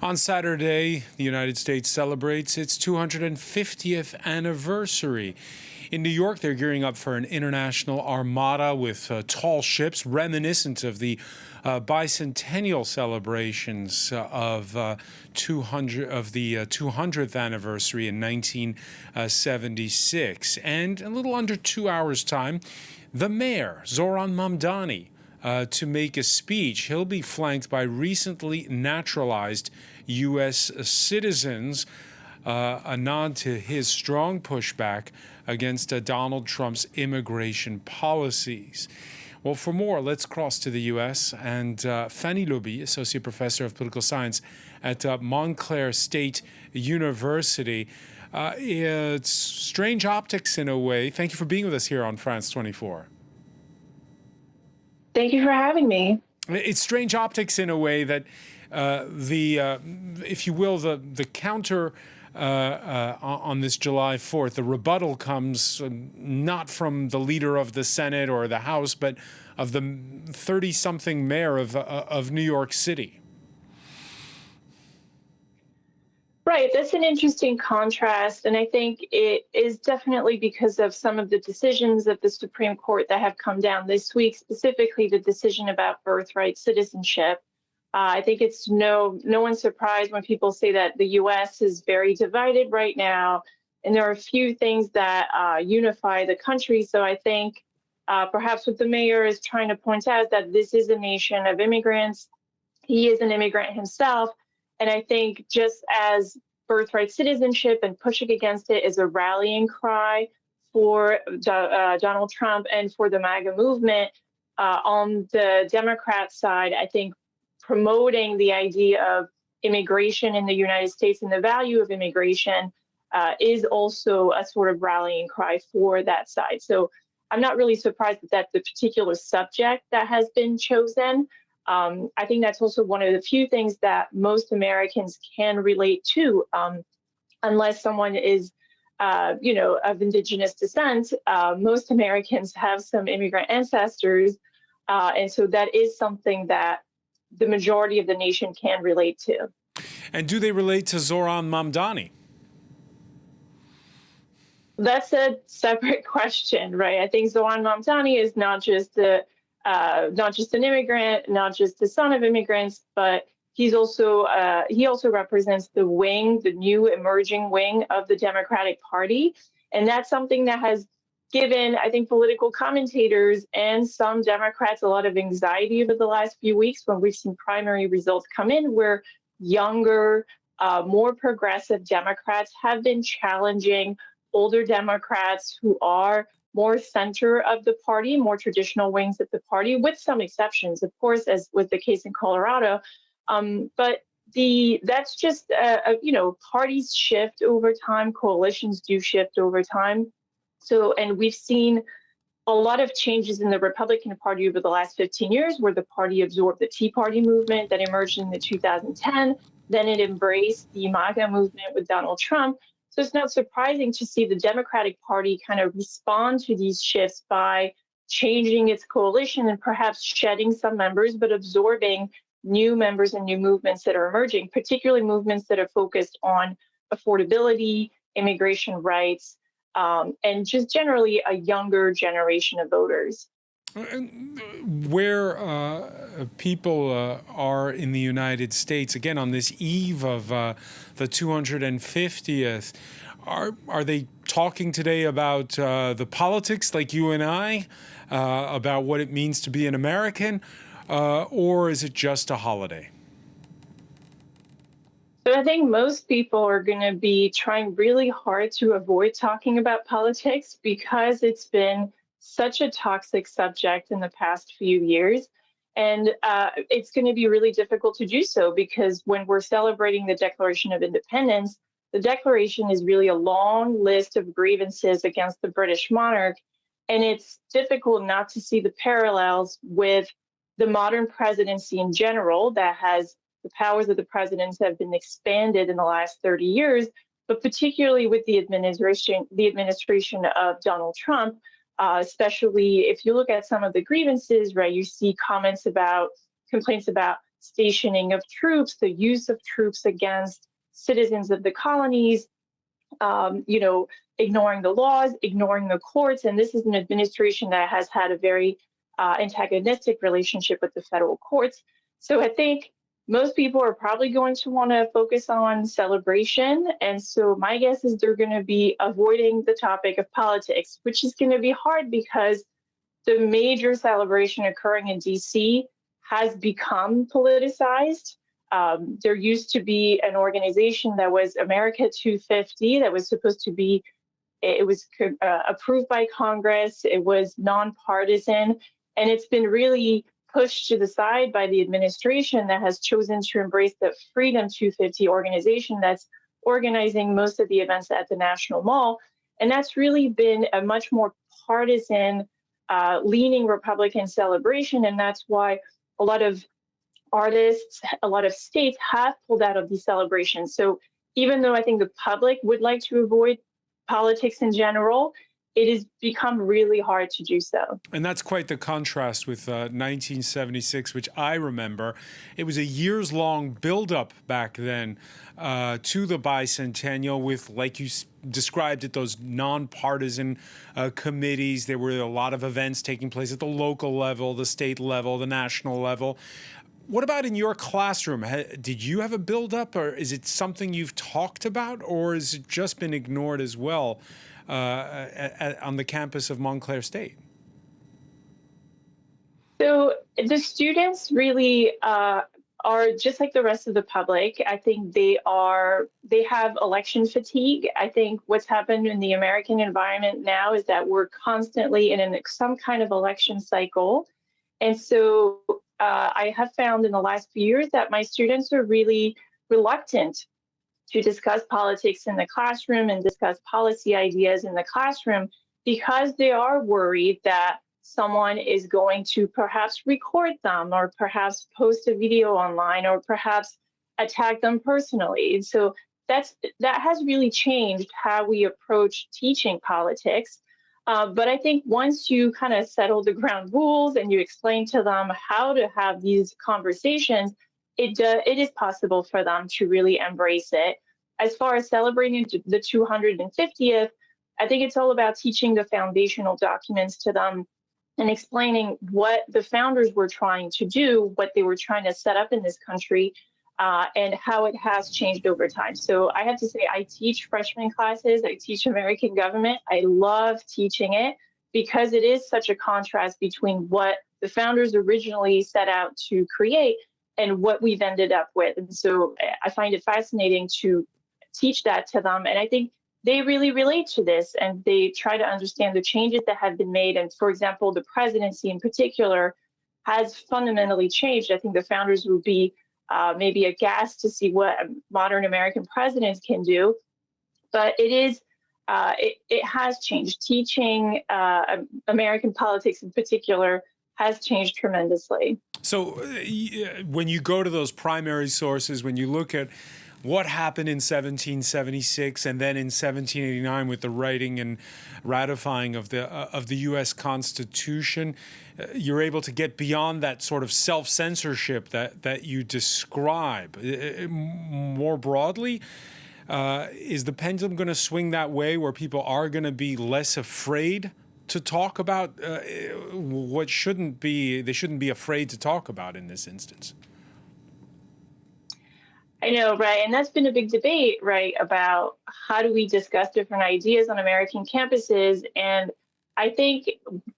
On Saturday, the United States celebrates its 250th anniversary. In New York, they're gearing up for an international armada with tall ships reminiscent of the bicentennial celebrations of the 200th anniversary in 1976. And in a little under 2 hours' time, the mayor, Zohran Mamdani, to make a speech. He'll be flanked by recently naturalized U.S. citizens, a nod to his strong pushback against Donald Trump's immigration policies. Well, for more, let's cross to the U.S. and Fanny Lauby, Associate Professor of Political Science at Montclair State University. It's strange optics in a way. Thank you for being with us here on France 24. Thank you for having me. It's strange optics in a way that if you will, the counter on this July 4th, the rebuttal comes not from the leader of the Senate or the House, but of the 30-something mayor of New York City. Right, that's an interesting contrast, and I think it is definitely because of some of the decisions of the Supreme Court that have come down this week, specifically the decision about birthright citizenship. I think it's no one's surprised when people say that the U.S. is very divided right now, and there are a few things that unify the country. So I think perhaps what the mayor is trying to point out is that this is a nation of immigrants. He is an immigrant himself. And I think just as birthright citizenship and pushing against it is a rallying cry for Donald Trump and for the MAGA movement, on the Democrat side, I think promoting the idea of immigration in the United States and the value of immigration is also a sort of rallying cry for that side. So I'm not really surprised that that's the particular subject that has been chosen. I think that's also one of the few things that most Americans can relate to, unless someone is, of indigenous descent. Most Americans have some immigrant ancestors, and so that is something that the majority of the nation can relate to. And do they relate to Zohran Mamdani? That's a separate question, right? I think Zohran Mamdani is not just an immigrant, not just the son of immigrants, but he also represents the new emerging wing of the Democratic Party. And that's something that has given, I think, political commentators and some Democrats a lot of anxiety over the last few weeks when we've seen primary results come in where younger, more progressive Democrats have been challenging older Democrats who are more center of the party, more traditional wings of the party, with some exceptions, of course, as was the case in Colorado. But that's just, parties shift over time, coalitions do shift over time. So, and we've seen a lot of changes in the Republican Party over the last 15 years, where the party absorbed the Tea Party movement that emerged in the 2010, then it embraced the MAGA movement with Donald Trump. So it's not surprising to see the Democratic Party kind of respond to these shifts by changing its coalition and perhaps shedding some members, but absorbing new members and new movements that are emerging, particularly movements that are focused on affordability, immigration rights, and just generally a younger generation of voters. Where people are in the United States, again, on this eve of the 250th, are they talking today about the politics like you and I, about what it means to be an American, or is it just a holiday? So I think most people are going to be trying really hard to avoid talking about politics because it's been such a toxic subject in the past few years. And it's going to be really difficult to do so because when we're celebrating the Declaration of Independence, the Declaration is really a long list of grievances against the British monarch. And it's difficult not to see the parallels with the modern presidency in general that has the powers of the presidents have been expanded in the last 30 years, but particularly with the administration of Donald Trump, especially if you look at some of the grievances, right, you see complaints about stationing of troops, the use of troops against citizens of the colonies, ignoring the laws, ignoring the courts. And this is an administration that has had a very antagonistic relationship with the federal courts. So I think most people are probably going to want to focus on celebration. And so my guess is they're going to be avoiding the topic of politics, which is going to be hard because the major celebration occurring in DC has become politicized. There used to be an organization that was America 250 that was supposed to be, it was approved by Congress, it was nonpartisan, and it's been really pushed to the side by the administration that has chosen to embrace the Freedom 250 organization that's organizing most of the events at the National Mall. And that's really been a much more partisan, leaning Republican celebration. And that's why a lot of artists, a lot of states have pulled out of these celebrations. So even though I think the public would like to avoid politics in general, it has become really hard to do so. And that's quite the contrast with 1976, which I remember. It was a years-long buildup back then to the bicentennial with, like you described it, those nonpartisan committees. There were a lot of events taking place at the local level, the state level, the national level. What about in your classroom? Did you have a buildup, or is it something you've talked about, or has it just been ignored as well on the campus of Montclair State? So the students really are just like the rest of the public. I think they have election fatigue. I think what's happened in the American environment now is that we're constantly in some kind of election cycle. And so I have found in the last few years that my students are really reluctant to discuss politics in the classroom and discuss policy ideas in the classroom because they are worried that someone is going to perhaps record them or perhaps post a video online or perhaps attack them personally. And so that has really changed how we approach teaching politics. But I think once you kind of settle the ground rules and you explain to them how to have these conversations, it is possible for them to really embrace it. As far as celebrating the 250th, I think it's all about teaching the foundational documents to them and explaining what the founders were trying to do, what they were trying to set up in this country, and how it has changed over time. So I have to say, I teach freshman classes, I teach American government. I love teaching it because it is such a contrast between what the founders originally set out to create and what we've ended up with. And so I find it fascinating to teach that to them. And I think they really relate to this and they try to understand the changes that have been made. And for example, the presidency in particular has fundamentally changed. I think the founders would be maybe aghast to see what modern American presidents can do, but it has changed. Teaching American politics in particular has changed tremendously. So when you go to those primary sources, when you look at what happened in 1776 and then in 1789 with the writing and ratifying of the U.S. Constitution, you're able to get beyond that sort of self-censorship that you describe. More broadly, is the pendulum going to swing that way where people are going to be less afraid to talk about what they shouldn't be afraid to talk about in this instance? I know, right? And that's been a big debate, right, about how do we discuss different ideas on American campuses. And I think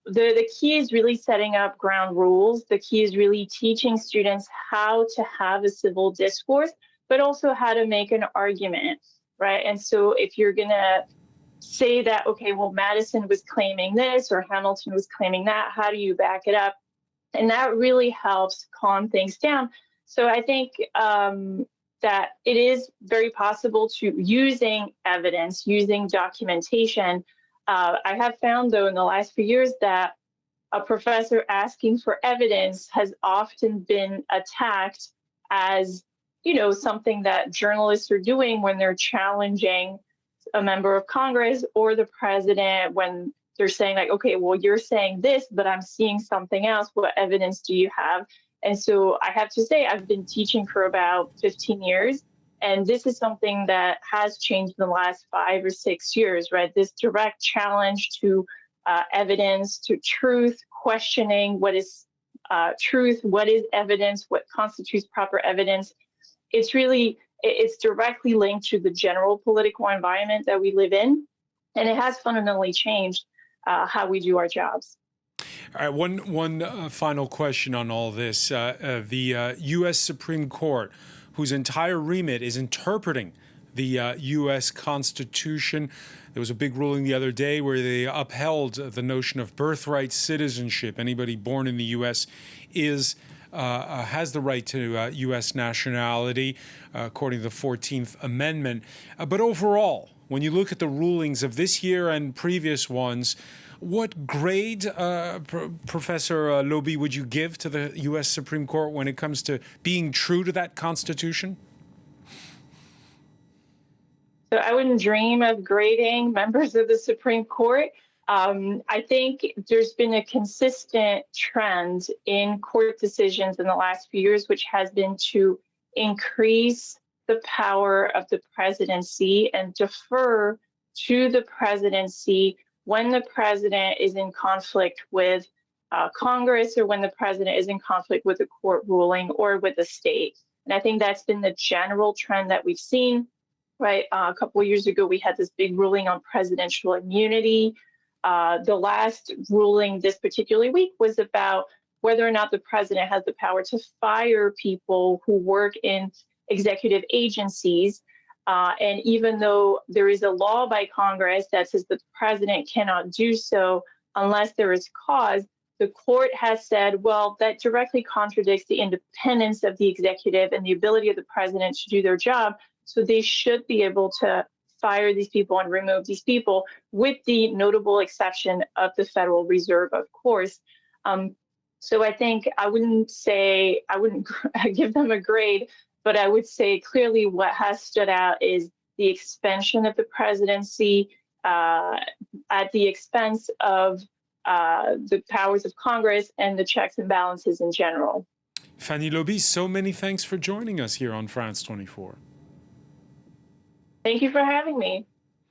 the key is really setting up ground rules. The key is really teaching students how to have a civil discourse, but also how to make an argument, right? And so if you're going to say that, okay, well, Madison was claiming this or Hamilton was claiming that, how do you back it up? And that really helps calm things down. So I think that it is very possible to using evidence, using documentation. I have found, though, in the last few years that a professor asking for evidence has often been attacked as, something that journalists are doing when they're challenging a member of Congress or the president, when they're saying like, okay, well, you're saying this, but I'm seeing something else. What evidence do you have? And so I have to say, I've been teaching for about 15 years. And this is something that has changed in the last 5 or 6 years, right? This direct challenge to evidence, to truth, questioning what is truth, what is evidence, what constitutes proper evidence. It's directly linked to the general political environment that we live in. And it has fundamentally changed how we do our jobs. All right, one final question on all this. The U.S. Supreme Court, whose entire remit is interpreting the U.S. Constitution. There was a big ruling the other day where they upheld the notion of birthright citizenship. Anybody born in the U.S. has the right to U.S. nationality, according to the 14th Amendment. But overall, when you look at the rulings of this year and previous ones, what grade, Professor Lauby, would you give to the U.S. Supreme Court when it comes to being true to that Constitution? So I wouldn't dream of grading members of the Supreme Court. I think there's been a consistent trend in court decisions in the last few years, which has been to increase the power of the presidency and defer to the presidency when the president is in conflict with Congress, or when the president is in conflict with a court ruling or with a state. And I think that's been the general trend that we've seen, right? A couple of years ago, we had this big ruling on presidential immunity. The last ruling this particular week was about whether or not the president has the power to fire people who work in executive agencies. And even though there is a law by Congress that says that the president cannot do so unless there is cause, the court has said, well, that directly contradicts the independence of the executive and the ability of the president to do their job. So they should be able to fire these people and remove these people, with the notable exception of the Federal Reserve, of course. So I think I wouldn't give them a grade, but I would say clearly what has stood out is the expansion of the presidency at the expense of the powers of Congress and the checks and balances in general. Fanny Lauby, so many thanks for joining us here on France 24. Thank you for having me.